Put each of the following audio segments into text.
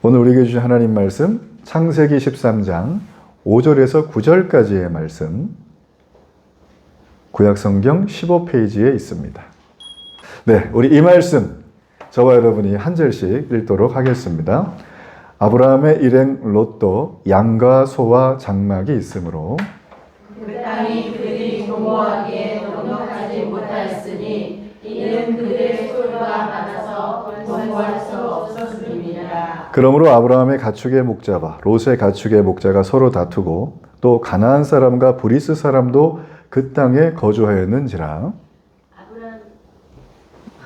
오늘 우리에게 주신 하나님 말씀 창세기 13장 5절에서 9절까지의 말씀 구약성경 15페이지에 있습니다. 네, 우리 이 말씀 저와 여러분이 한 절씩 읽도록 하겠습니다. 아브라함의 일행 롯도 양과 소와 장막이 있으므로 그 땅이 그들이 동거하기에 넉넉하지 못하였으니 이는 그들의 소유가 많아서 동거할 수 없었음이니라. 그러므로 아브라함의 가축의 목자와 롯의 가축의 목자가 서로 다투고 또 가나안 사람과 브리스 사람도 그 땅에 거주하였는지라.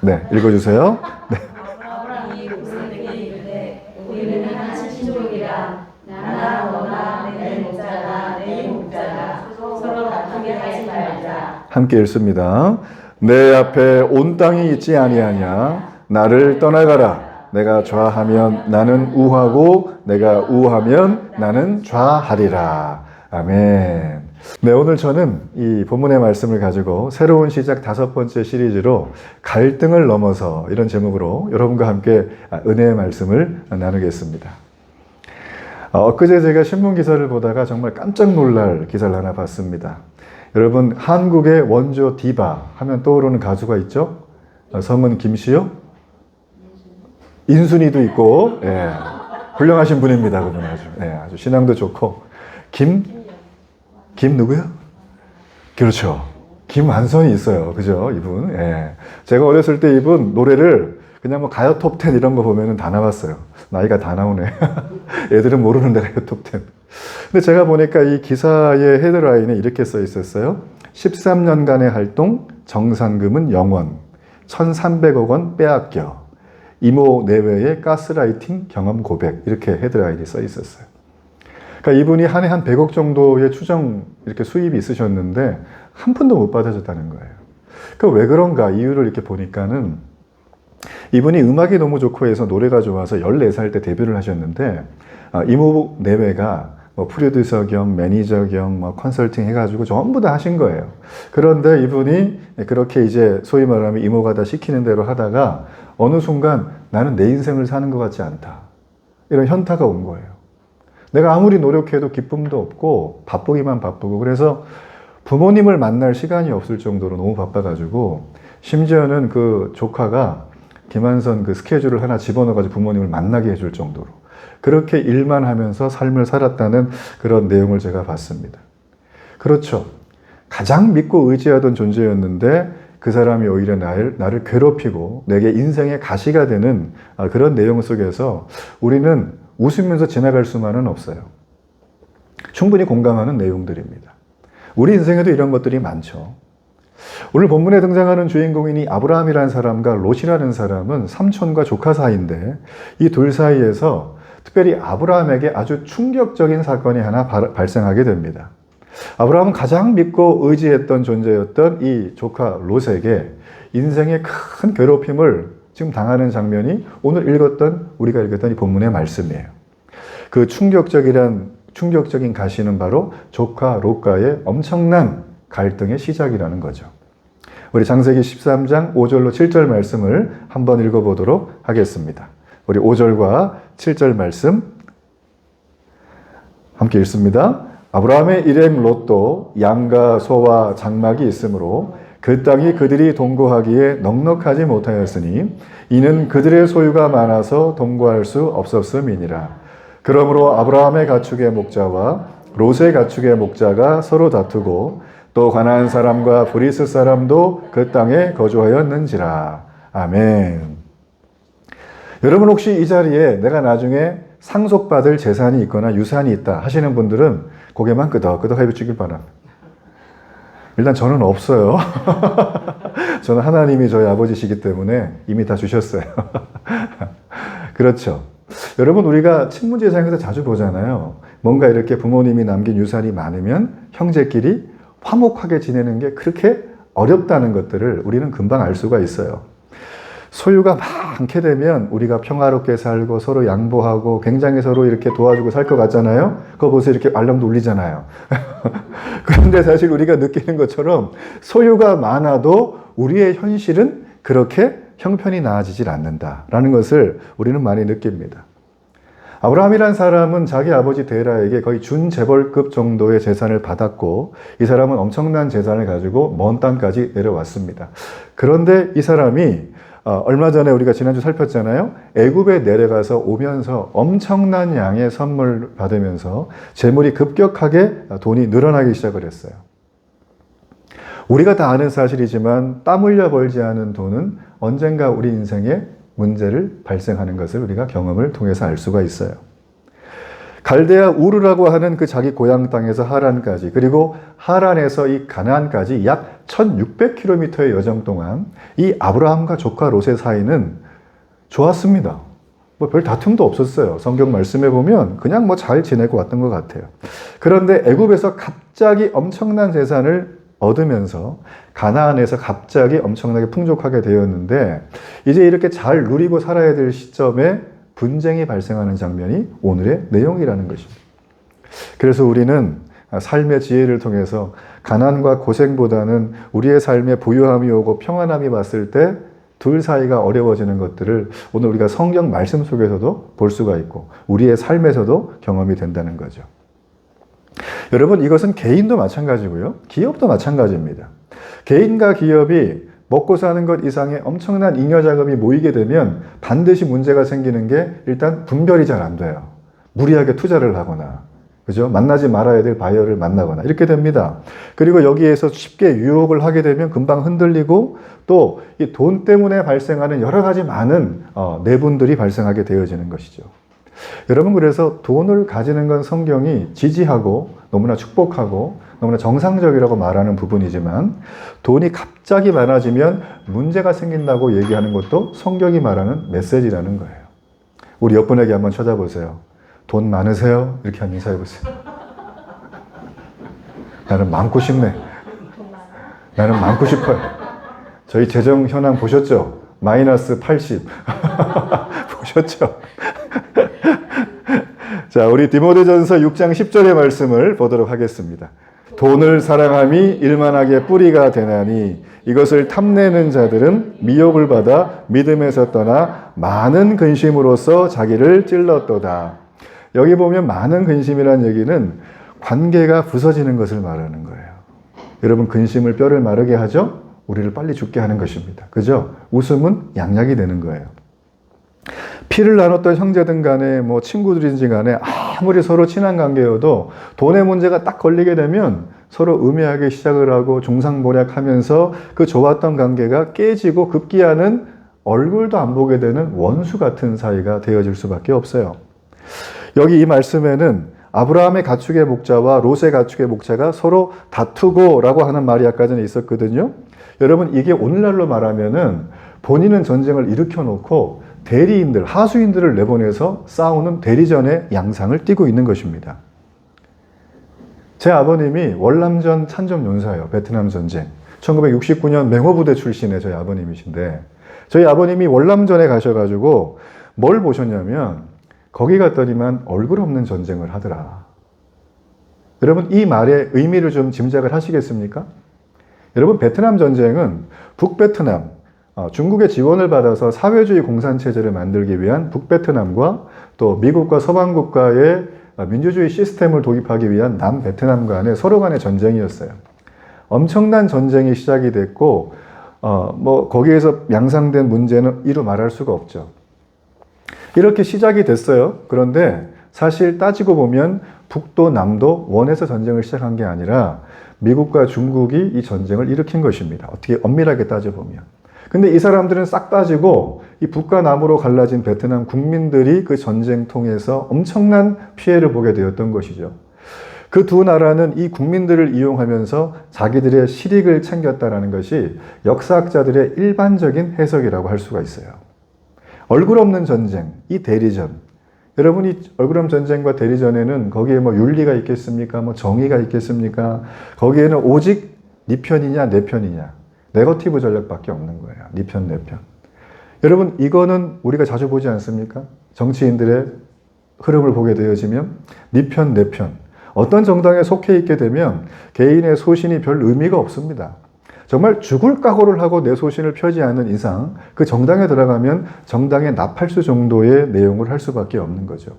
네, 읽어주세요. 네. 아브라함이 롯에게 이르되 우리는 한 친족이라 나나 너나 내 목자나 내 목자나 서로 다투게 하지 말자. 함께 읽습니다. 내 앞에 온 땅이 있지 아니하냐. 나를 떠나가라. 내가 좌하면 나는 우하고 내가 우하면 나는 좌하리라. 아멘. 네, 오늘 저는 이 본문의 말씀을 가지고 새로운 시작 5번째 시리즈로 갈등을 넘어서 이런 제목으로 여러분과 함께 은혜의 말씀을 나누겠습니다. 엊그제 제가 신문기사를 보다가 정말 깜짝 놀랄 기사를 하나 봤습니다. 여러분, 한국의 원조 디바 하면 떠오르는 가수가 있죠? 성은 김씨요? 인순이도 있고, 예, 훌륭하신 분입니다. 그분 아주 신앙도 좋고. 김 누구요? 그렇죠. 김완선이 있어요. 그죠? 이분. 예. 제가 어렸을 때 이분 노래를 그냥 뭐 가요 톱10 이런 거 보면은 다 나왔어요. 나이가 다 나오네. 애들은 모르는데 가요 톱10. 근데 제가 보니까 이 기사의 헤드라인에 이렇게 써 있었어요. 13년간의 활동, 정상금은 0원, 1,300억 원 빼앗겨, 이모 내외의 가스라이팅 경험 고백, 이렇게 헤드라인이 써 있었어요. 그러니까 이분이 한 해 한 100억 정도의 추정 이렇게 수입이 있으셨는데 한 푼도 못 받아줬다는 거예요. 그 왜 그런가 이유를 이렇게 보니까는 이분이 음악이 너무 좋고 해서 노래가 좋아서 14살 때 데뷔를 하셨는데 이모 내외가 뭐 프로듀서 겸 매니저 겸 뭐 컨설팅 해가지고 전부 다 하신 거예요. 그런데 이분이 그렇게 이제 소위 말하면 이모가 다 시키는 대로 하다가 어느 순간 나는 내 인생을 사는 것 같지 않다. 이런 현타가 온 거예요. 내가 아무리 노력해도 기쁨도 없고 바쁘기만 바쁘고 그래서 부모님을 만날 시간이 없을 정도로 너무 바빠가지고 심지어는 그 조카가 김한선 그 스케줄을 하나 집어넣어가지고 부모님을 만나게 해줄 정도로 그렇게 일만 하면서 삶을 살았다는 그런 내용을 제가 봤습니다. 그렇죠. 가장 믿고 의지하던 존재였는데 그 사람이 오히려 나를 괴롭히고 내게 인생의 가시가 되는 그런 내용 속에서 우리는 웃으면서 지나갈 수만은 없어요. 충분히 공감하는 내용들입니다. 우리 인생에도 이런 것들이 많죠. 오늘 본문에 등장하는 주인공인 아브라함이라는 사람과 롯이라는 사람은 삼촌과 조카 사이인데 이 둘 사이에서 특별히 아브라함에게 아주 충격적인 사건이 하나 발생하게 됩니다. 아브라함은 가장 믿고 의지했던 존재였던 이 조카 롯에게 인생의 큰 괴롭힘을 지금 당하는 장면이 오늘 우리가 읽었던 이 본문의 말씀이에요. 그 충격적인 가시는 바로 조카 롯과의 엄청난 갈등의 시작이라는 거죠. 우리 창세기 13장 5절로 7절 말씀을 한번 읽어보도록 하겠습니다. 우리 5절과 7절 말씀 함께 읽습니다. 아브라함의 일행 롯도 양과 소와 장막이 있으므로 그 땅이 그들이 동거하기에 넉넉하지 못하였으니 이는 그들의 소유가 많아서 동거할 수 없었음이니라. 그러므로 아브라함의 가축의 목자와 롯의 가축의 목자가 서로 다투고 또 가나안 사람과 브리스 사람도 그 땅에 거주하였는지라. 아멘. 여러분 혹시 이 자리에 내가 나중에 상속받을 재산이 있거나 유산이 있다 하시는 분들은 고개만 끄덕끄덕 해주길 바랍니다. 일단 저는 없어요. 저는 하나님이 저희 아버지시기 때문에 이미 다 주셨어요. 그렇죠. 여러분 우리가 친문제사에서 자주 보잖아요. 뭔가 이렇게 부모님이 남긴 유산이 많으면 형제끼리 화목하게 지내는 게 그렇게 어렵다는 것들을 우리는 금방 알 수가 있어요. 소유가 많게 되면 우리가 평화롭게 살고 서로 양보하고 굉장히 서로 이렇게 도와주고 살 것 같잖아요. 그거 보세요. 이렇게 알람도 울리잖아요. 그런데 사실 우리가 느끼는 것처럼 소유가 많아도 우리의 현실은 그렇게 형편이 나아지질 않는다라는 것을 우리는 많이 느낍니다. 아브라함이란 사람은 자기 아버지 데라에게 거의 준재벌급 정도의 재산을 받았고 이 사람은 엄청난 재산을 가지고 먼 땅까지 내려왔습니다. 그런데 이 사람이 얼마 전에 우리가 지난주 살폈잖아요. 애굽에 내려가서 오면서 엄청난 양의 선물 받으면서 재물이 급격하게 돈이 늘어나기 시작을 했어요. 우리가 다 아는 사실이지만 땀 흘려 벌지 않은 돈은 언젠가 우리 인생에 문제를 발생하는 것을 우리가 경험을 통해서 알 수가 있어요. 갈대아 우르라고 하는 그 자기 고향 땅에서 하란까지, 그리고 하란에서 이 가나안까지 약 1600km의 여정 동안 이 아브라함과 조카 롯의 사이는 좋았습니다. 뭐 별 다툼도 없었어요. 성경 말씀에 보면 그냥 뭐 잘 지내고 왔던 것 같아요. 그런데 애굽에서 갑자기 엄청난 재산을 얻으면서 가나안에서 갑자기 엄청나게 풍족하게 되었는데 이제 이렇게 잘 누리고 살아야 될 시점에 분쟁이 발생하는 장면이 오늘의 내용이라는 것입니다. 그래서 우리는 삶의 지혜를 통해서 가난과 고생보다는 우리의 삶에 부유함이 오고 평안함이 왔을 때 둘 사이가 어려워지는 것들을 오늘 우리가 성경 말씀 속에서도 볼 수가 있고 우리의 삶에서도 경험이 된다는 거죠. 여러분, 이것은 개인도 마찬가지고요. 기업도 마찬가지입니다. 개인과 기업이 먹고 사는 것 이상의 엄청난 잉여 자금이 모이게 되면 반드시 문제가 생기는 게 일단 분별이 잘 안 돼요. 무리하게 투자를 하거나, 그죠? 만나지 말아야 될 바이어를 만나거나 이렇게 됩니다. 그리고 여기에서 쉽게 유혹을 하게 되면 금방 흔들리고 또 이 돈 때문에 발생하는 여러 가지 많은 내분들이 발생하게 되어지는 것이죠. 여러분, 그래서 돈을 가지는 건 성경이 지지하고 너무나 축복하고 너무나 정상적이라고 말하는 부분이지만 돈이 갑자기 많아지면 문제가 생긴다고 얘기하는 것도 성경이 말하는 메시지라는 거예요. 우리 옆분에게 한번 찾아보세요. 돈 많으세요? 이렇게 한번 인사해보세요. 나는 많고 싶네. 나는 많고 싶어요. 저희 재정 현황 보셨죠? 마이너스 80. 보셨죠? 자, 우리 디모데전서 6장 10절의 말씀을 보도록 하겠습니다. 돈을 사랑함이 일만하게 뿌리가 되나니 이것을 탐내는 자들은 미혹을 받아 믿음에서 떠나 많은 근심으로써 자기를 찔렀도다. 여기 보면 많은 근심이라는 얘기는 관계가 부서지는 것을 말하는 거예요. 여러분, 근심을 뼈를 마르게 하죠? 우리를 빨리 죽게 하는 것입니다. 그죠? 웃음은 양약이 되는 거예요. 피를 나눴던 형제든 간에 뭐 친구들인지 간에 아무리 서로 친한 관계여도 돈의 문제가 딱 걸리게 되면 서로 음해하기 시작을 하고 중상모략하면서 그 좋았던 관계가 깨지고 급기야는 얼굴도 안 보게 되는 원수 같은 사이가 되어질 수밖에 없어요. 여기 이 말씀에는 아브라함의 가축의 목자와 롯의 가축의 목자가 서로 다투고 라고 하는 말이 아까 전에 있었거든요. 여러분, 이게 오늘날로 말하면은 본인은 전쟁을 일으켜 놓고 대리인들, 하수인들을 내보내서 싸우는 대리전의 양상을 띠고 있는 것입니다. 제 아버님이 월남전 찬점 용사예요. 베트남 전쟁. 1969년 맹호부대 출신의 저희 아버님이신데 저희 아버님이 월남전에 가셔가지고 뭘 보셨냐면 거기 갔더니만 얼굴 없는 전쟁을 하더라. 여러분, 이 말의 의미를 좀 짐작을 하시겠습니까? 여러분, 베트남 전쟁은 북베트남, 중국의 지원을 받아서 사회주의 공산체제를 만들기 위한 북베트남과 또 미국과 서방국가의 민주주의 시스템을 도입하기 위한 남베트남 간의 서로 간의 전쟁이었어요. 엄청난 전쟁이 시작이 됐고, 거기에서 양상된 문제는 이루 말할 수가 없죠. 이렇게 시작이 됐어요. 그런데 사실 따지고 보면 북도 남도 원해서 전쟁을 시작한 게 아니라 미국과 중국이 이 전쟁을 일으킨 것입니다. 어떻게 엄밀하게 따져보면. 근데 이 사람들은 싹 빠지고 이 북과 남으로 갈라진 베트남 국민들이 그 전쟁 통해서 엄청난 피해를 보게 되었던 것이죠. 그 두 나라는 이 국민들을 이용하면서 자기들의 실익을 챙겼다는 것이 역사학자들의 일반적인 해석이라고 할 수가 있어요. 얼굴 없는 전쟁, 이 대리전. 여러분이 얼굴 없는 전쟁과 대리전에는 거기에 뭐 윤리가 있겠습니까? 뭐 정의가 있겠습니까? 거기에는 오직 네 편이냐, 내 편이냐. 네거티브 전략밖에 없는 거예요. 네 편, 내 편. 여러분, 이거는 우리가 자주 보지 않습니까? 정치인들의 흐름을 보게 되어지면 네 편, 내 편. 어떤 정당에 속해 있게 되면 개인의 소신이 별 의미가 없습니다. 정말 죽을 각오를 하고 내 소신을 펴지 않는 이상 그 정당에 들어가면 정당의 나팔수 정도의 내용을 할 수밖에 없는 거죠.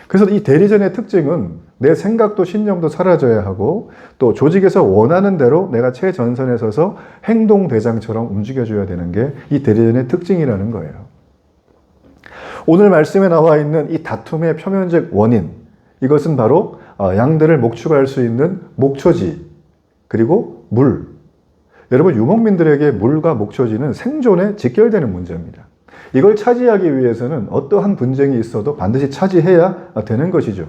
그래서 이 대리전의 특징은 내 생각도 신념도 사라져야 하고 또 조직에서 원하는 대로 내가 최전선에 서서 행동대장처럼 움직여줘야 되는 게 이 대리전의 특징이라는 거예요. 오늘 말씀에 나와 있는 이 다툼의 표면적 원인, 이것은 바로 양들을 목축할 수 있는 목초지, 그리고 물. 여러분, 유목민들에게 물과 목초지는 생존에 직결되는 문제입니다. 이걸 차지하기 위해서는 어떠한 분쟁이 있어도 반드시 차지해야 되는 것이죠.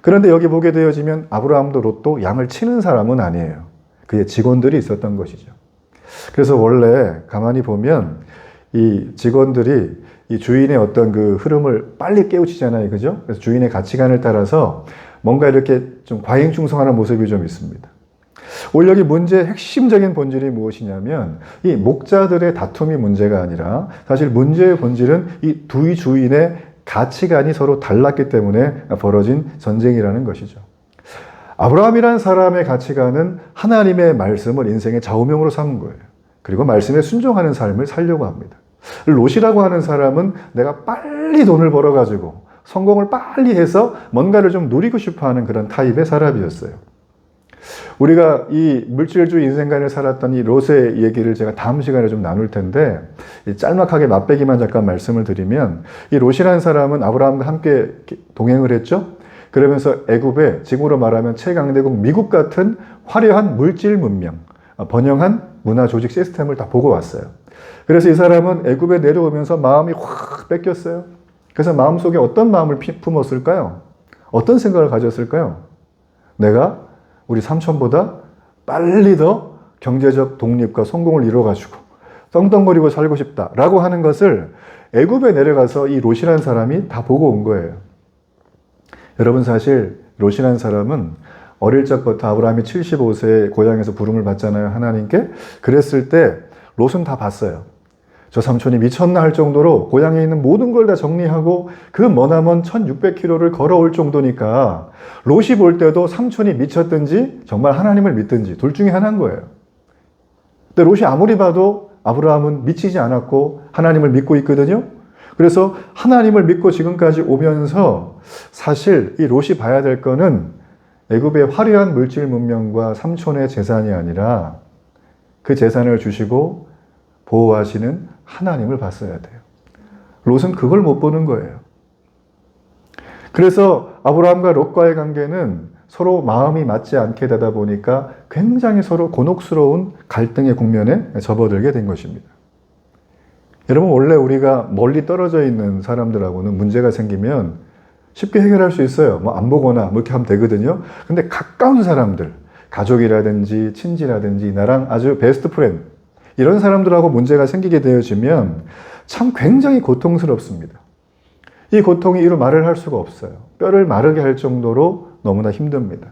그런데 여기 보게 되어지면 아브라함도 롯도 양을 치는 사람은 아니에요. 그의 직원들이 있었던 것이죠. 그래서 원래 가만히 보면 이 직원들이 이 주인의 어떤 그 흐름을 빨리 깨우치잖아요. 그죠? 그래서 주인의 가치관을 따라서 뭔가 이렇게 좀 과잉충성하는 모습이 좀 있습니다. 오히려 여기 문제의 핵심적인 본질이 무엇이냐면 이 목자들의 다툼이 문제가 아니라 사실 문제의 본질은 이 두 주인의 가치관이 서로 달랐기 때문에 벌어진 전쟁이라는 것이죠. 아브라함이라는 사람의 가치관은 하나님의 말씀을 인생의 좌우명으로 삼은 거예요. 그리고 말씀에 순종하는 삶을 살려고 합니다. 롯이라고 하는 사람은 내가 빨리 돈을 벌어가지고 성공을 빨리 해서 뭔가를 좀 누리고 싶어하는 그런 타입의 사람이었어요. 우리가 이 물질주의 인생관을 살았던 이 롯의 얘기를 제가 다음 시간에 좀 나눌 텐데 짤막하게 맛배기만 잠깐 말씀을 드리면 이 롯이라는 사람은 아브라함과 함께 동행을 했죠. 그러면서 애굽에 지금으로 말하면 최강대국 미국 같은 화려한 물질 문명, 번영한 문화 조직 시스템을 다 보고 왔어요. 그래서 이 사람은 애굽에 내려오면서 마음이 확 뺏겼어요. 그래서 마음속에 어떤 마음을 품었을까요? 어떤 생각을 가졌을까요? 내가 우리 삼촌보다 빨리 더 경제적 독립과 성공을 이뤄가지고 떵떵거리고 살고 싶다라고 하는 것을 애굽에 내려가서 이 롯이라는 사람이 다 보고 온 거예요. 여러분, 사실 롯이라는 사람은 어릴 적부터 아브라함이 75세에 고향에서 부름을 받잖아요, 하나님께. 그랬을 때 롯은 다 봤어요. 저 삼촌이 미쳤나 할 정도로 고향에 있는 모든 걸 다 정리하고 그 머나먼 1600km를 걸어올 정도니까 롯이 볼 때도 삼촌이 미쳤든지 정말 하나님을 믿든지 둘 중에 하나인 거예요. 근데 롯이 아무리 봐도 아브라함은 미치지 않았고 하나님을 믿고 있거든요. 그래서 하나님을 믿고 지금까지 오면서 사실 이 롯이 봐야 될 거는 애굽의 화려한 물질 문명과 삼촌의 재산이 아니라 그 재산을 주시고 보호하시는 하나님을 봤어야 돼요. 롯은 그걸 못 보는 거예요. 그래서 아브라함과 롯과의 관계는 서로 마음이 맞지 않게 되다 보니까 굉장히 서로 곤혹스러운 갈등의 국면에 접어들게 된 것입니다. 여러분, 원래 우리가 멀리 떨어져 있는 사람들하고는 문제가 생기면 쉽게 해결할 수 있어요. 뭐 안 보거나 뭐 이렇게 하면 되거든요. 근데 가까운 사람들, 가족이라든지 친지라든지 나랑 아주 베스트 프렌드, 이런 사람들하고 문제가 생기게 되어지면 참 굉장히 고통스럽습니다. 이 고통이 이루 말을 할 수가 없어요. 뼈를 마르게 할 정도로 너무나 힘듭니다.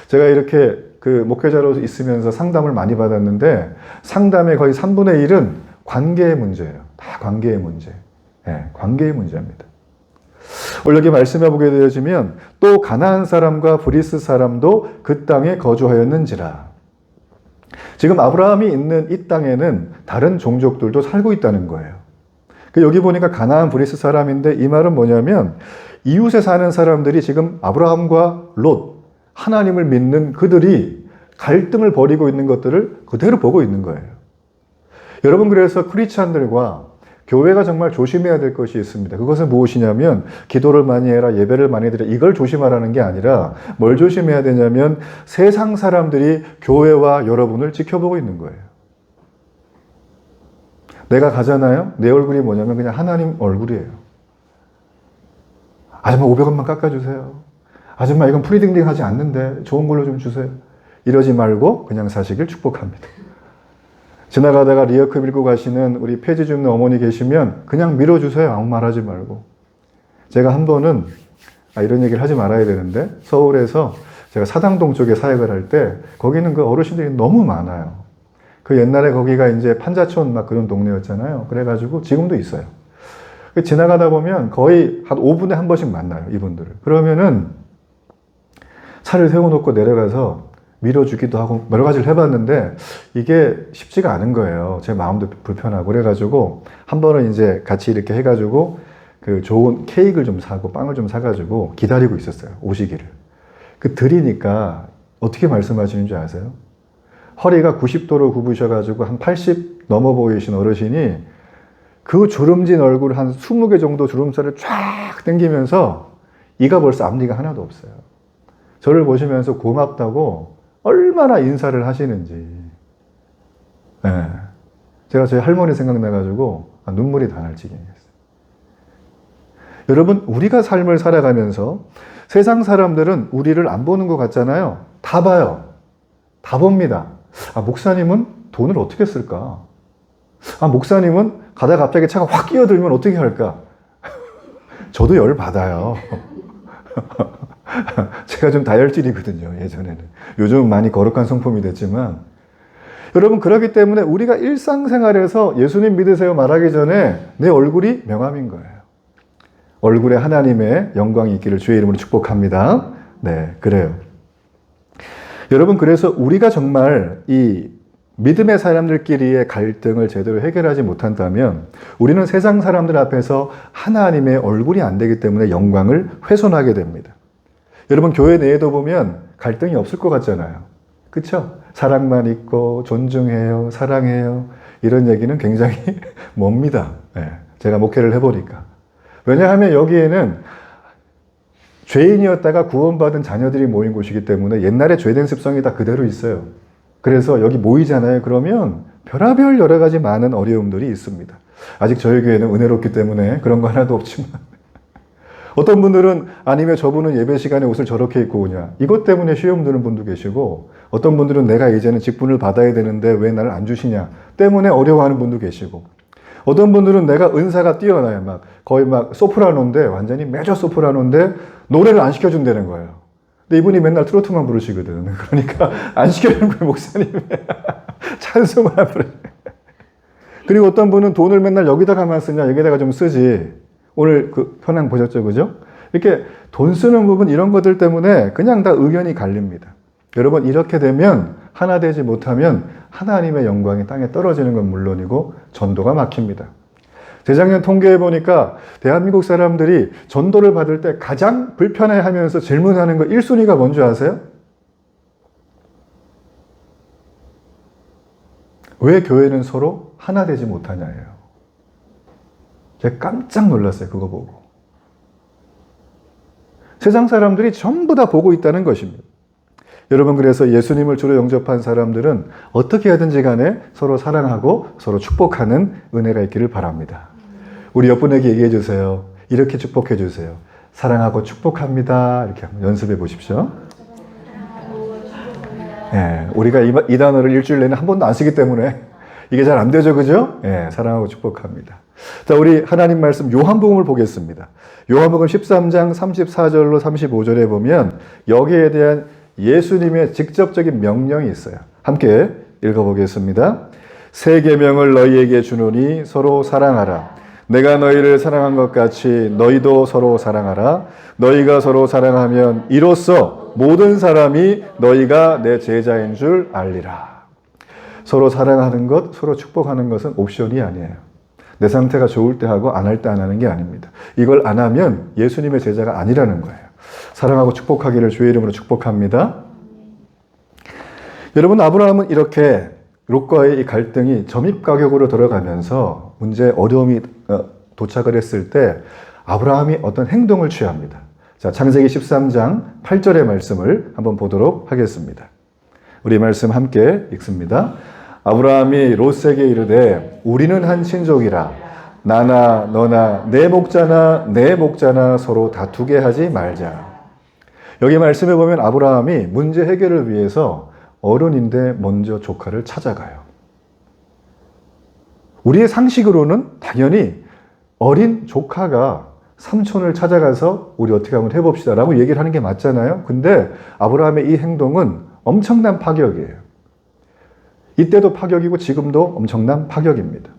제가 이렇게 그 목회자로 있으면서 상담을 많이 받았는데 상담의 거의 3분의 1은 관계의 문제예요. 다 관계의 문제. 네, 관계의 문제입니다. 오늘 여기 말씀해 보게 되어지면 또 가나안 사람과 브리스 사람도 그 땅에 거주하였는지라. 지금 아브라함이 있는 이 땅에는 다른 종족들도 살고 있다는 거예요. 여기 보니까 가나안 브리스 사람인데 이 말은 뭐냐면 이웃에 사는 사람들이 지금 아브라함과 롯, 하나님을 믿는 그들이 갈등을 벌이고 있는 것들을 그대로 보고 있는 거예요. 여러분, 그래서 크리스찬들과 교회가 정말 조심해야 될 것이 있습니다. 그것은 무엇이냐면 기도를 많이 해라, 예배를 많이 드려, 이걸 조심하라는 게 아니라 뭘 조심해야 되냐면 세상 사람들이 교회와 여러분을 지켜보고 있는 거예요. 내가 가잖아요. 내 얼굴이 뭐냐면 그냥 하나님 얼굴이에요. 아줌마 500원만 깎아주세요. 아줌마 이건 프리딩딩 하지 않는데 좋은 걸로 좀 주세요. 이러지 말고 그냥 사시길 축복합니다. 지나가다가 리어크 밀고 가시는 우리 폐지 줍는 어머니 계시면 그냥 밀어주세요. 아무 말 하지 말고. 제가 한 번은 이런 얘기를 하지 말아야 되는데 서울에서 제가 사당동 쪽에 사역을 할 때 거기는 그 어르신들이 너무 많아요. 그 옛날에 거기가 이제 판자촌 막 그런 동네였잖아요. 그래가지고 지금도 있어요. 지나가다 보면 거의 한 5분에 한 번씩 만나요, 이분들을. 그러면은 차를 세워놓고 내려가서 밀어주기도 하고 여러 가지를 해봤는데 이게 쉽지가 않은 거예요. 제 마음도 불편하고. 그래가지고 한 번은 이제 같이 이렇게 해가지고 그 좋은 케이크를 좀 사고 빵을 좀 사가지고 기다리고 있었어요. 오시기를. 그 드리니까 어떻게 말씀하시는 줄 아세요? 허리가 90도로 굽으셔가지고 한 80 넘어 보이신 어르신이 그 주름진 얼굴 한 20개 정도 주름살을 쫙 당기면서 이가 벌써 앞니가 하나도 없어요. 저를 보시면서 고맙다고 얼마나 인사를 하시는지. 네. 제가 저희 할머니 생각나가지고 눈물이 다 날 지경이었어요. 여러분, 우리가 삶을 살아가면서 세상 사람들은 우리를 안 보는 것 같잖아요. 다 봐요. 다 봅니다. 목사님은 돈을 어떻게 쓸까? 목사님은 가다가 갑자기 차가 확 끼어들면 어떻게 할까? 저도 열 받아요. 제가 좀 다혈질이거든요, 예전에는. 요즘은 많이 거룩한 성품이 됐지만. 여러분, 그렇기 때문에 우리가 일상생활에서 예수님 믿으세요 말하기 전에 내 얼굴이 명함인 거예요. 얼굴에 하나님의 영광이 있기를 주의 이름으로 축복합니다. 네, 그래요. 여러분, 그래서 우리가 정말 이 믿음의 사람들끼리의 갈등을 제대로 해결하지 못한다면 우리는 세상 사람들 앞에서 하나님의 얼굴이 안 되기 때문에 영광을 훼손하게 됩니다. 여러분, 교회 내에도 보면 갈등이 없을 것 같잖아요. 그렇죠? 사랑만 있고 존중해요, 사랑해요. 이런 얘기는 굉장히 멉니다. 네, 제가 목회를 해보니까. 왜냐하면 여기에는 죄인이었다가 구원받은 자녀들이 모인 곳이기 때문에 옛날에 죄된 습성이 다 그대로 있어요. 그래서 여기 모이잖아요. 그러면 별의별 여러 가지 많은 어려움들이 있습니다. 아직 저희 교회는 은혜롭기 때문에 그런 거 하나도 없지만 어떤 분들은 아니면 저분은 예배 시간에 옷을 저렇게 입고 오냐 이것 때문에 시험 드는 분도 계시고 어떤 분들은 내가 이제는 직분을 받아야 되는데 왜 나를 안 주시냐 때문에 어려워하는 분도 계시고 어떤 분들은 내가 은사가 뛰어나요. 막 거의 막 소프라노인데 완전히 메저 소프라노인데 노래를 안 시켜준다는 거예요. 근데 이분이 맨날 트로트만 부르시거든. 그러니까 안 시켜주는 거예요, 목사님. 찬송을 안 부르. 그리고 어떤 분은 돈을 맨날 여기다가만 쓰냐, 여기다가 좀 쓰지. 오늘 그 현황 보셨죠, 그죠? 이렇게 돈 쓰는 부분 이런 것들 때문에 그냥 다 의견이 갈립니다. 여러분, 이렇게 되면 하나 되지 못하면 하나님의 영광이 땅에 떨어지는 건 물론이고 전도가 막힙니다. 재작년 통계해 보니까 대한민국 사람들이 전도를 받을 때 가장 불편해하면서 질문하는 거 1순위가 뭔지 아세요? 왜 교회는 서로 하나 되지 못하냐예요. 제가 깜짝 놀랐어요. 그거 보고. 세상 사람들이 전부 다 보고 있다는 것입니다. 여러분, 그래서 예수님을 주로 영접한 사람들은 어떻게 하든지 간에 서로 사랑하고 서로 축복하는 은혜가 있기를 바랍니다. 우리 옆분에게 얘기해 주세요. 이렇게 축복해 주세요. 사랑하고 축복합니다. 이렇게 한번 연습해 보십시오. 예, 우리가 이 단어를 일주일 내내 한 번도 안 쓰기 때문에 이게 잘 안 되죠, 그죠? 예, 사랑하고 축복합니다. 자, 우리 하나님 말씀 요한복음을 보겠습니다. 요한복음 13장 34절로 35절에 보면 여기에 대한 예수님의 직접적인 명령이 있어요. 함께 읽어보겠습니다. 새 계명을 너희에게 주노니 서로 사랑하라. 내가 너희를 사랑한 것 같이 너희도 서로 사랑하라. 너희가 서로 사랑하면 이로써 모든 사람이 너희가 내 제자인 줄 알리라. 서로 사랑하는 것, 서로 축복하는 것은 옵션이 아니에요. 내 상태가 좋을 때 하고 안 할 때 안 하는 게 아닙니다. 이걸 안 하면 예수님의 제자가 아니라는 거예요. 사랑하고 축복하기를 주의 이름으로 축복합니다. 여러분, 아브라함은 이렇게 롯과의 이 갈등이 점입가격으로 들어가면서 문제에 어려움이 도착을 했을 때 아브라함이 어떤 행동을 취합니다. 자, 창세기 13장 8절의 말씀을 한번 보도록 하겠습니다. 우리 말씀 함께 읽습니다. 아브라함이 롯에게 이르되 우리는 한 친족이라 나나 너나 내 목자나 서로 다투게 하지 말자. 여기 말씀에 보면 아브라함이 문제 해결을 위해서 어른인데 먼저 조카를 찾아가요. 우리의 상식으로는 당연히 어린 조카가 삼촌을 찾아가서 우리 어떻게 한번 해봅시다 라고 얘기를 하는 게 맞잖아요. 근데 아브라함의 이 행동은 엄청난 파격이에요. 이때도 파격이고 지금도 엄청난 파격입니다.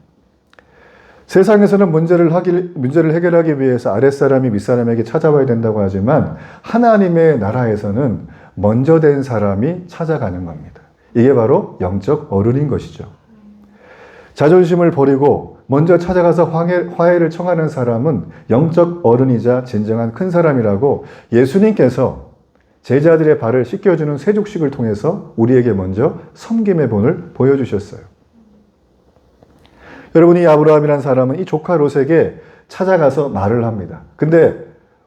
세상에서는 문제를 해결하기 위해서 아랫사람이 윗사람에게 찾아와야 된다고 하지만 하나님의 나라에서는 먼저 된 사람이 찾아가는 겁니다. 이게 바로 영적 어른인 것이죠. 자존심을 버리고 먼저 찾아가서 화해를 청하는 사람은 영적 어른이자 진정한 큰 사람이라고 예수님께서 제자들의 발을 씻겨주는 세족식을 통해서 우리에게 먼저 섬김의 본을 보여주셨어요. 여러분, 이 아브라함이라는 사람은 이 조카 롯에게 찾아가서 말을 합니다. 근데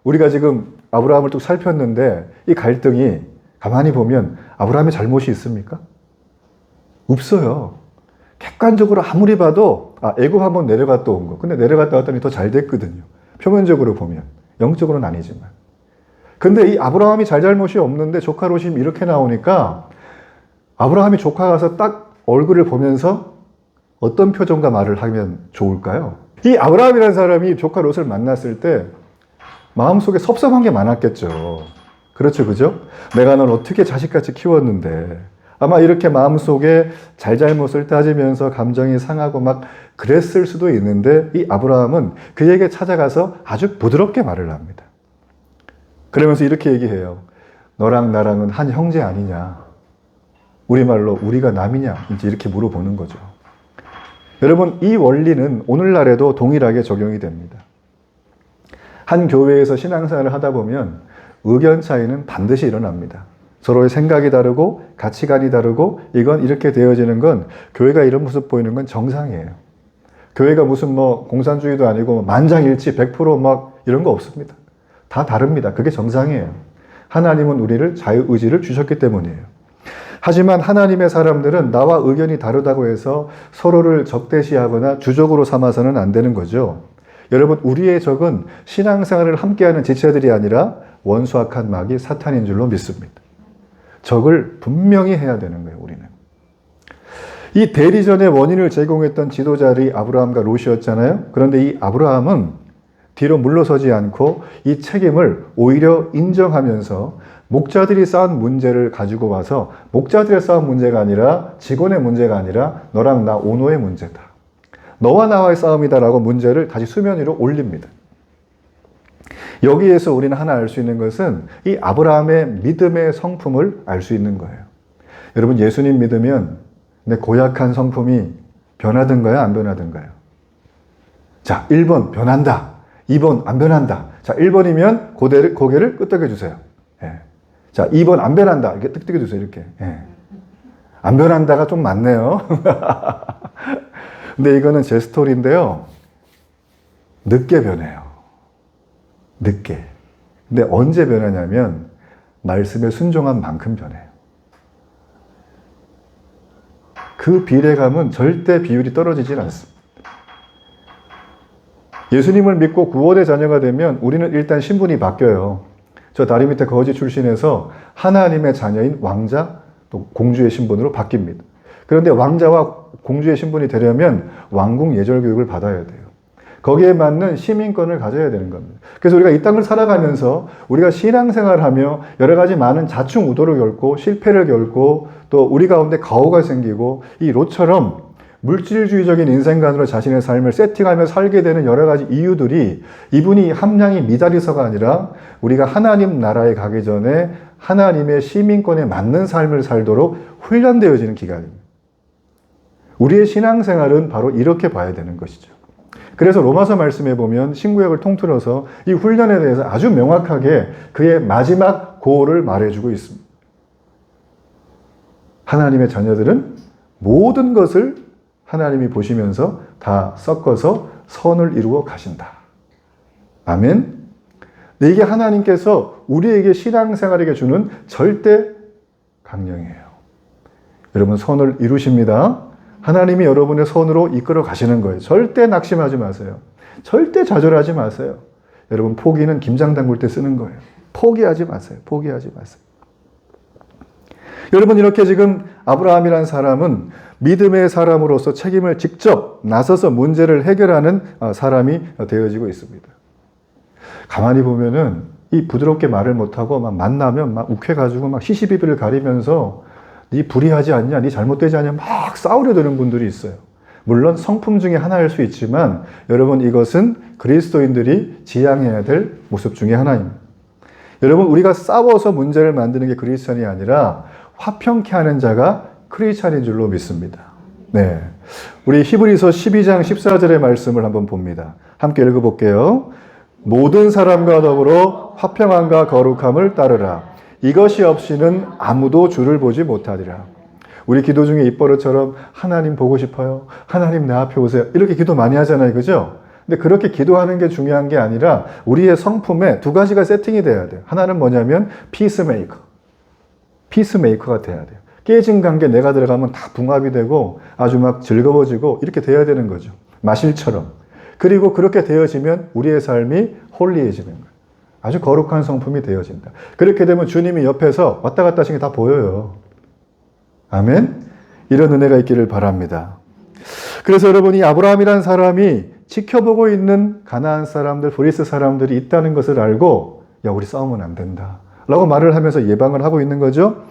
우리가 지금 아브라함을 쭉 살폈는데 이 갈등이 가만히 보면 아브라함의 잘못이 있습니까? 없어요. 객관적으로 아무리 봐도 애굽 한번 내려갔다 온 거. 근데 내려갔다 왔더니 더 잘 됐거든요. 표면적으로 보면. 영적으로는 아니지만. 근데 이 아브라함이 잘잘못이 없는데 조카 롯이 이렇게 나오니까 아브라함이 조카 가서 딱 얼굴을 보면서 어떤 표정과 말을 하면 좋을까요? 이 아브라함이라는 사람이 조카 롯을 만났을 때 마음속에 섭섭한 게 많았겠죠. 그렇죠, 그죠? 내가 넌 어떻게 자식같이 키웠는데 아마 이렇게 마음속에 잘잘못을 따지면서 감정이 상하고 막 그랬을 수도 있는데 이 아브라함은 그에게 찾아가서 아주 부드럽게 말을 합니다. 그러면서 이렇게 얘기해요. 너랑 나랑은 한 형제 아니냐? 우리말로 우리가 남이냐? 이제 이렇게 물어보는 거죠. 여러분, 이 원리는 오늘날에도 동일하게 적용이 됩니다. 한 교회에서 신앙생활을 하다 보면 의견 차이는 반드시 일어납니다. 서로의 생각이 다르고 가치관이 다르고 이건 이렇게 되어지는 건 교회가 이런 모습 보이는 건 정상이에요. 교회가 무슨 공산주의도 아니고 만장일치 100% 이런 거 없습니다. 다 다릅니다. 그게 정상이에요. 하나님은 우리를 자유의지를 주셨기 때문이에요. 하지만 하나님의 사람들은 나와 의견이 다르다고 해서 서로를 적대시하거나 주적으로 삼아서는 안 되는 거죠. 여러분, 우리의 적은 신앙생활을 함께하는 지체들이 아니라 원수악한 마귀 사탄인 줄로 믿습니다. 적을 분명히 해야 되는 거예요, 우리는. 이 대리전의 원인을 제공했던 지도자들이 아브라함과 롯이었잖아요. 그런데 이 아브라함은 뒤로 물러서지 않고 이 책임을 오히려 인정하면서 목자들이 쌓은 문제를 가지고 와서 목자들의 쌓은 문제가 아니라 직원의 문제가 아니라 너랑 나 오노의 문제다. 너와 나와의 싸움이다라고 문제를 다시 수면 위로 올립니다. 여기에서 우리는 하나 알 수 있는 것은 이 아브라함의 믿음의 성품을 알 수 있는 거예요. 여러분, 예수님 믿으면 내 고약한 성품이 변하든가요, 안 변하든가요? 자, 1번 변한다. 2번 안 변한다. 자, 1번이면 고개를 끄덕여 주세요. 예. 자, 2번 안 변한다. 이렇게 끄덕여 주세요. 이렇게. 예. 안 변한다가 좀 많네요. 근데 이거는 제 스토리인데요. 늦게 변해요. 늦게. 근데 언제 변하냐면 말씀에 순종한 만큼 변해요. 그 비례감은 절대 비율이 떨어지질 않습니다. 예수님을 믿고 구원의 자녀가 되면 우리는 일단 신분이 바뀌어요. 저 다리 밑에 거지 출신에서 하나님의 자녀인 왕자, 또 공주의 신분으로 바뀝니다. 그런데 왕자와 공주의 신분이 되려면 왕궁 예절 교육을 받아야 돼요. 거기에 맞는 시민권을 가져야 되는 겁니다. 그래서 우리가 이 땅을 살아가면서 우리가 신앙생활을 하며 여러 가지 많은 자충우도를 겪고 실패를 겪고 또 우리 가운데 가오가 생기고 이 롯처럼 물질주의적인 인생관으로 자신의 삶을 세팅하며 살게 되는 여러 가지 이유들이 이분이 함량이 미달이서가 아니라 우리가 하나님 나라에 가기 전에 하나님의 시민권에 맞는 삶을 살도록 훈련되어지는 기간입니다. 우리의 신앙생활은 바로 이렇게 봐야 되는 것이죠. 그래서 로마서 말씀에 보면 신구약을 통틀어서 이 훈련에 대해서 아주 명확하게 그의 마지막 고를 말해주고 있습니다. 하나님의 자녀들은 모든 것을 하나님이 보시면서 다 섞어서 선을 이루어 가신다. 아멘. 이게 하나님께서 우리에게 신앙생활에게 주는 절대 강령이에요. 여러분, 선을 이루십니다. 하나님이 여러분의 선으로 이끌어 가시는 거예요. 절대 낙심하지 마세요. 절대 좌절하지 마세요. 여러분, 포기는 김장 담글 때 쓰는 거예요. 포기하지 마세요. 포기하지 마세요. 여러분, 이렇게 지금 아브라함이라는 사람은 믿음의 사람으로서 책임을 직접 나서서 문제를 해결하는 사람이 되어지고 있습니다. 가만히 보면은 이 부드럽게 말을 못하고 막 만나면 막 욱해가지고 막 시시비비를 가리면서 네 불의하지 않냐, 네 잘못되지 않냐 막 싸우려 드는 분들이 있어요. 물론 성품 중에 하나일 수 있지만 여러분, 이것은 그리스도인들이 지향해야 될 모습 중에 하나입니다. 여러분, 우리가 싸워서 문제를 만드는 게 크리스찬이 아니라 화평케 하는 자가 크리스찬인 줄로 믿습니다. 네. 우리 히브리서 12장 14절의 말씀을 한번 봅니다. 함께 읽어볼게요. 모든 사람과 더불어 화평함과 거룩함을 따르라. 이것이 없이는 아무도 주를 보지 못하리라. 우리 기도 중에 입버릇처럼 하나님 보고 싶어요. 하나님 내 앞에 오세요. 이렇게 기도 많이 하잖아요. 그죠? 근데 그렇게 기도하는 게 중요한 게 아니라 우리의 성품에 두 가지가 세팅이 돼야 돼요. 하나는 뭐냐면 피스메이커. 피스메이커가 돼야 돼요. 깨진 관계 내가 들어가면 다 붕합이 되고 아주 막 즐거워지고 이렇게 돼야 되는 거죠. 마실처럼. 그리고 그렇게 되어지면 우리의 삶이 홀리해지는 거예요. 아주 거룩한 성품이 되어진다. 그렇게 되면 주님이 옆에서 왔다 갔다 하시는 게 다 보여요. 아멘? 이런 은혜가 있기를 바랍니다. 그래서 여러분, 이 아브라함이라는 사람이 지켜보고 있는 가나안 사람들, 브리스 사람들이 있다는 것을 알고 야, 우리 싸우면 안 된다 라고 말을 하면서 예방을 하고 있는 거죠.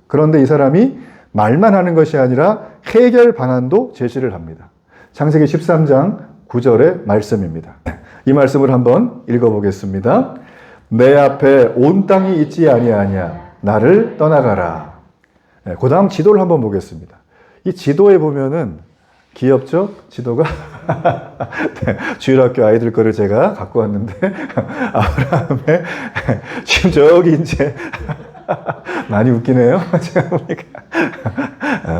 그런데 이 사람이 말만 하는 것이 아니라 해결 방안도 제시를 합니다. 창세기 13장 9절의 말씀입니다. 이 말씀을 한번 읽어보겠습니다. 내 앞에 온 땅이 있지 아니하냐. 나를 떠나가라. 그 다음 지도를 한번 보겠습니다. 이 지도에 보면은 귀엽죠? 지도가? 네, 주일학교 아이들 거를 제가 갖고 왔는데 아브라함의 지금 저기 이제 많이 웃기네요. 제가 보니까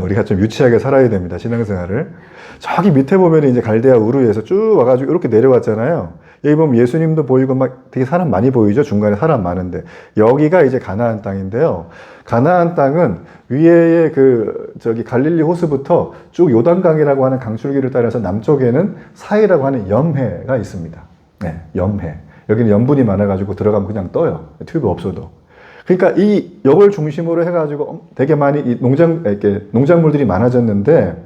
우리가 좀 유치하게 살아야 됩니다. 신앙생활을. 저기 밑에 보면 이제 갈대아 우르에서 쭉 와가지고 이렇게 내려왔잖아요. 여기 보면 예수님도 보이고 막 되게 사람 많이 보이죠. 중간에 사람 많은데 여기가 이제 가나안 땅인데요. 가나안 땅은 위에 저기 갈릴리 호수부터 쭉 요단강이라고 하는 강줄기를 따라서 남쪽에는 사해라고 하는 염해가 있습니다. 네, 염해. 여기는 염분이 많아가지고 들어가면 그냥 떠요. 튜브 없어도. 그러니까 이 역을 중심으로 해가지고 되게 많이 이렇게 농작물들이 많아졌는데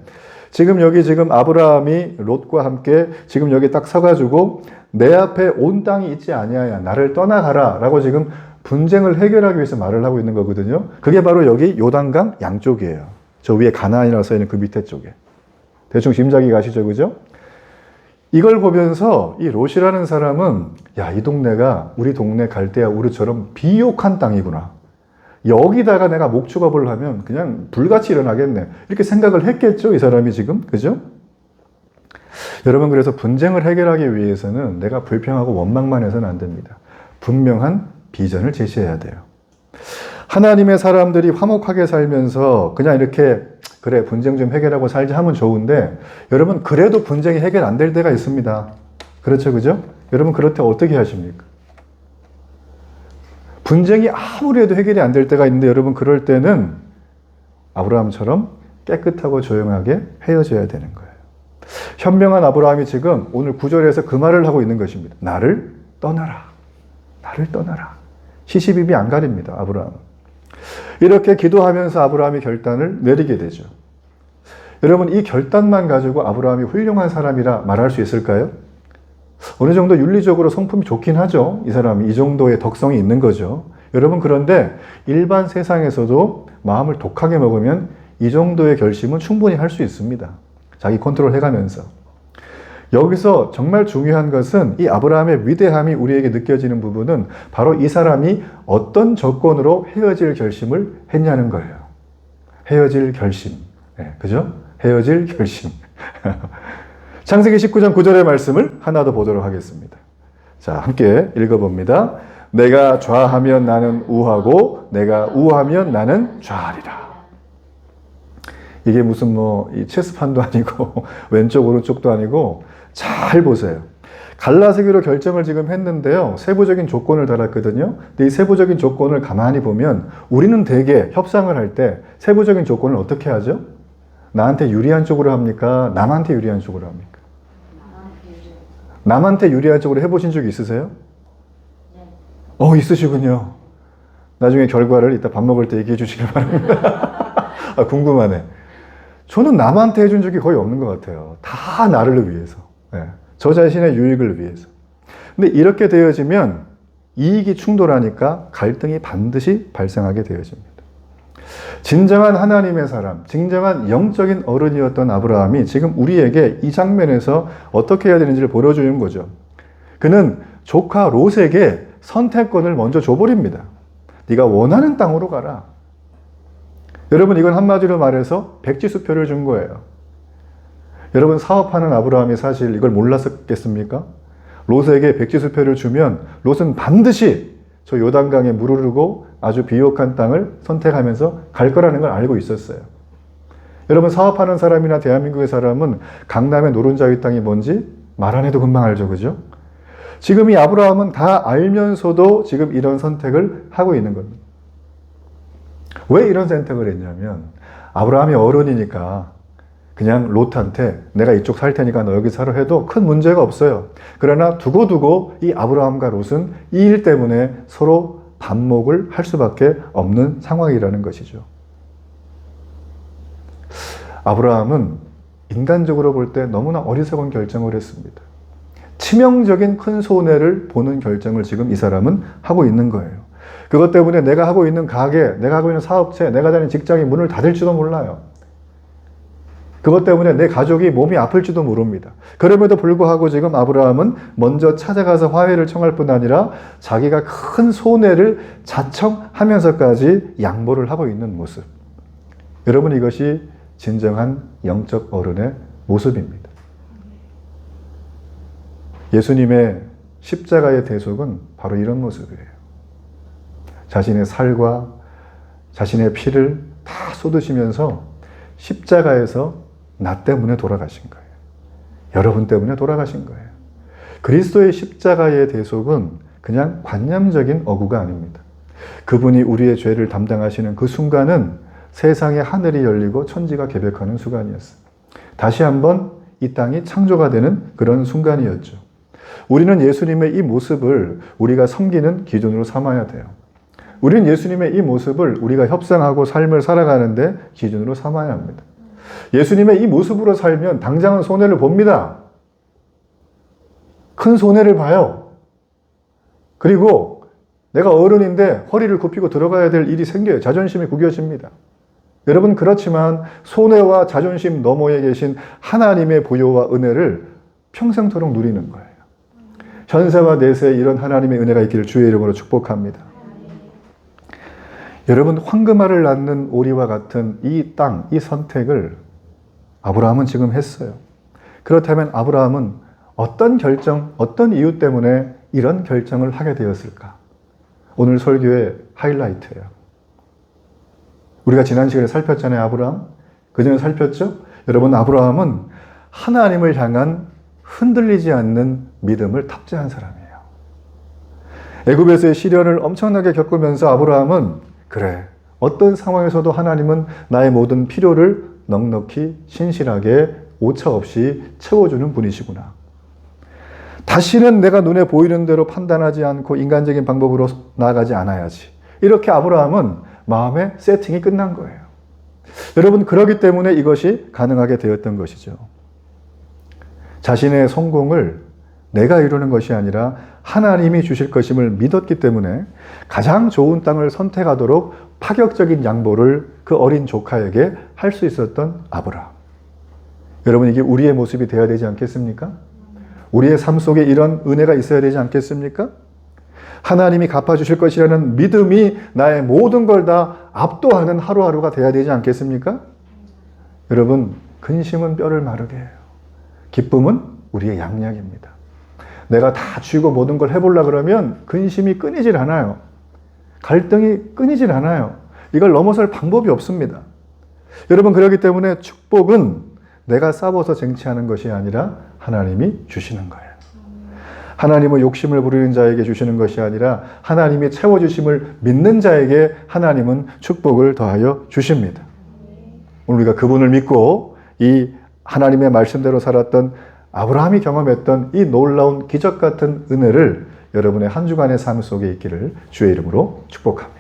지금 여기 아브라함이 롯과 함께 지금 여기 딱 서가지고 내 앞에 온 땅이 있지 아니하야 나를 떠나가라 라고 지금 분쟁을 해결하기 위해서 말을 하고 있는 거거든요. 그게 바로 여기 요단강 양쪽이에요. 저 위에 가나안이라고 써있는 그 밑에 쪽에. 대충 짐작이 가시죠, 그죠? 이걸 보면서 이 롯이라는 사람은 야, 이 동네가 우리 동네 갈대아 우르처럼 비옥한 땅이구나. 여기다가 내가 목축업을 하면 그냥 불같이 일어나겠네. 이렇게 생각을 했겠죠, 이 사람이 지금. 그죠? 여러분, 그래서 분쟁을 해결하기 위해서는 내가 불평하고 원망만 해서는 안 됩니다. 분명한 비전을 제시해야 돼요. 하나님의 사람들이 화목하게 살면서 그냥 이렇게 그래, 분쟁 좀 해결하고 살자 하면 좋은데 여러분, 그래도 분쟁이 해결 안 될 때가 있습니다. 그렇죠, 그죠? 여러분, 그럴 때 어떻게 하십니까? 분쟁이 아무리 해도 해결이 안 될 때가 있는데 여러분, 그럴 때는 아브라함처럼 깨끗하고 조용하게 헤어져야 되는 거예요. 현명한 아브라함이 지금 오늘 9절에서 그 말을 하고 있는 것입니다. 나를 떠나라. 나를 떠나라. 시시비비 안 가립니다, 아브라함은. 이렇게 기도하면서 아브라함이 결단을 내리게 되죠. 여러분, 이 결단만 가지고 아브라함이 훌륭한 사람이라 말할 수 있을까요? 어느 정도 윤리적으로 성품이 좋긴 하죠. 이 사람이 이 정도의 덕성이 있는 거죠. 여러분, 그런데 일반 세상에서도 마음을 독하게 먹으면 이 정도의 결심은 충분히 할 수 있습니다. 자기 컨트롤 해가면서. 여기서 정말 중요한 것은 이 아브라함의 위대함이 우리에게 느껴지는 부분은 바로 이 사람이 어떤 조건으로 헤어질 결심을 했냐는 거예요. 헤어질 결심. 네, 그죠? 헤어질 결심. 창세기 19장 9절의 말씀을 하나 더 보도록 하겠습니다. 자, 함께 읽어봅니다. 내가 좌하면 나는 우하고 내가 우하면 나는 좌하리라. 이게 무슨 이 체스판도 아니고 왼쪽 오른쪽도 아니고 잘 보세요. 갈라서기로 결정을 지금 했는데요. 세부적인 조건을 달았거든요. 근데 이 세부적인 조건을 가만히 보면 우리는 대개 협상을 할 때 세부적인 조건을 어떻게 하죠? 나한테 유리한 쪽으로 합니까? 남한테 유리한 쪽으로 합니까? 남한테 유리한 쪽으로 해보신 적 있으세요? 있으시군요. 나중에 결과를 이따 밥 먹을 때 얘기해 주시길 바랍니다. 궁금하네. 저는 남한테 해준 적이 거의 없는 것 같아요. 다 나를 위해서. 네. 저 자신의 유익을 위해서. 근데 이렇게 되어지면 이익이 충돌하니까 갈등이 반드시 발생하게 되어집니다. 진정한 하나님의 사람, 진정한 영적인 어른이었던 아브라함이 지금 우리에게 이 장면에서 어떻게 해야 되는지를 보여주는 거죠. 그는 조카 롯에게 선택권을 먼저 줘버립니다. 네가 원하는 땅으로 가라. 여러분, 이건 한마디로 말해서 백지수표를 준 거예요. 여러분 사업하는 아브라함이 사실 이걸 몰랐었겠습니까? 롯에게 백지수표를 주면 롯은 반드시 저 요단강에 물 흐르고 아주 비옥한 땅을 선택하면서 갈 거라는 걸 알고 있었어요. 여러분 사업하는 사람이나 대한민국의 사람은 강남의 노른자위 땅이 뭔지 말 안 해도 금방 알죠. 그죠? 지금 이 아브라함은 다 알면서도 지금 이런 선택을 하고 있는 겁니다. 왜 이런 선택을 했냐면 아브라함이 어른이니까 그냥 롯한테 내가 이쪽 살 테니까 너 여기 살아 해도 큰 문제가 없어요. 그러나 두고두고 이 아브라함과 롯은 이 일 때문에 서로 반목을 할 수밖에 없는 상황이라는 것이죠. 아브라함은 인간적으로 볼 때 너무나 어리석은 결정을 했습니다. 치명적인 큰 손해를 보는 결정을 지금 이 사람은 하고 있는 거예요. 그것 때문에 내가 하고 있는 가게, 내가 하고 있는 사업체, 내가 다니는 직장이 문을 닫을지도 몰라요. 그것 때문에 내 가족이 몸이 아플지도 모릅니다. 그럼에도 불구하고 지금 아브라함은 먼저 찾아가서 화해를 청할 뿐 아니라 자기가 큰 손해를 자청하면서까지 양보를 하고 있는 모습. 여러분 이것이 진정한 영적 어른의 모습입니다. 예수님의 십자가의 대속은 바로 이런 모습이에요. 자신의 살과 자신의 피를 다 쏟으시면서 십자가에서 나 때문에 돌아가신 거예요. 여러분 때문에 돌아가신 거예요. 그리스도의 십자가의 대속은 그냥 관념적인 어구가 아닙니다. 그분이 우리의 죄를 담당하시는 그 순간은 세상의 하늘이 열리고 천지가 개벽하는 순간이었어요. 다시 한번 이 땅이 창조가 되는 그런 순간이었죠. 우리는 예수님의 이 모습을 우리가 섬기는 기준으로 삼아야 돼요. 우리는 예수님의 이 모습을 우리가 협상하고 삶을 살아가는데 기준으로 삼아야 합니다. 예수님의 이 모습으로 살면 당장은 손해를 봅니다. 큰 손해를 봐요. 그리고 내가 어른인데 허리를 굽히고 들어가야 될 일이 생겨요. 자존심이 구겨집니다. 여러분 그렇지만 손해와 자존심 너머에 계신 하나님의 보혈과 은혜를 평생토록 누리는 거예요. 현세와 내세에 이런 하나님의 은혜가 있기를 주의 이름으로 축복합니다. 여러분 황금알을 낳는 오리와 같은 이 땅, 이 선택을 아브라함은 지금 했어요. 그렇다면 아브라함은 어떤 결정, 어떤 이유 때문에 이런 결정을 하게 되었을까? 오늘 설교의 하이라이트예요. 우리가 지난 시간에 살폈잖아요, 아브라함. 그전에 살폈죠? 여러분 아브라함은 하나님을 향한 흔들리지 않는 믿음을 탑재한 사람이에요. 애굽에서의 시련을 엄청나게 겪으면서 아브라함은 그래, 어떤 상황에서도 하나님은 나의 모든 필요를 넉넉히 신실하게 오차 없이 채워주는 분이시구나. 다시는 내가 눈에 보이는 대로 판단하지 않고 인간적인 방법으로 나아가지 않아야지. 이렇게 아브라함은 마음의 세팅이 끝난 거예요. 여러분 그렇기 때문에 이것이 가능하게 되었던 것이죠. 자신의 성공을 내가 이루는 것이 아니라 하나님이 주실 것임을 믿었기 때문에 가장 좋은 땅을 선택하도록 파격적인 양보를 그 어린 조카에게 할 수 있었던 아브라함. 여러분 이게 우리의 모습이 되어야 되지 않겠습니까? 우리의 삶 속에 이런 은혜가 있어야 되지 않겠습니까? 하나님이 갚아주실 것이라는 믿음이 나의 모든 걸 다 압도하는 하루하루가 되어야 되지 않겠습니까? 여러분 근심은 뼈를 마르게 해요. 기쁨은 우리의 양약입니다. 내가 다 쥐고 모든 걸 해보려고 그러면 근심이 끊이질 않아요. 갈등이 끊이질 않아요. 이걸 넘어설 방법이 없습니다. 여러분 그렇기 때문에 축복은 내가 싸워서 쟁취하는 것이 아니라 하나님이 주시는 거예요. 하나님은 욕심을 부리는 자에게 주시는 것이 아니라 하나님이 채워주심을 믿는 자에게 하나님은 축복을 더하여 주십니다. 오늘 우리가 그분을 믿고 이 하나님의 말씀대로 살았던 아브라함이 경험했던 이 놀라운 기적 같은 은혜를 여러분의 한 주간의 삶 속에 있기를 주의 이름으로 축복합니다.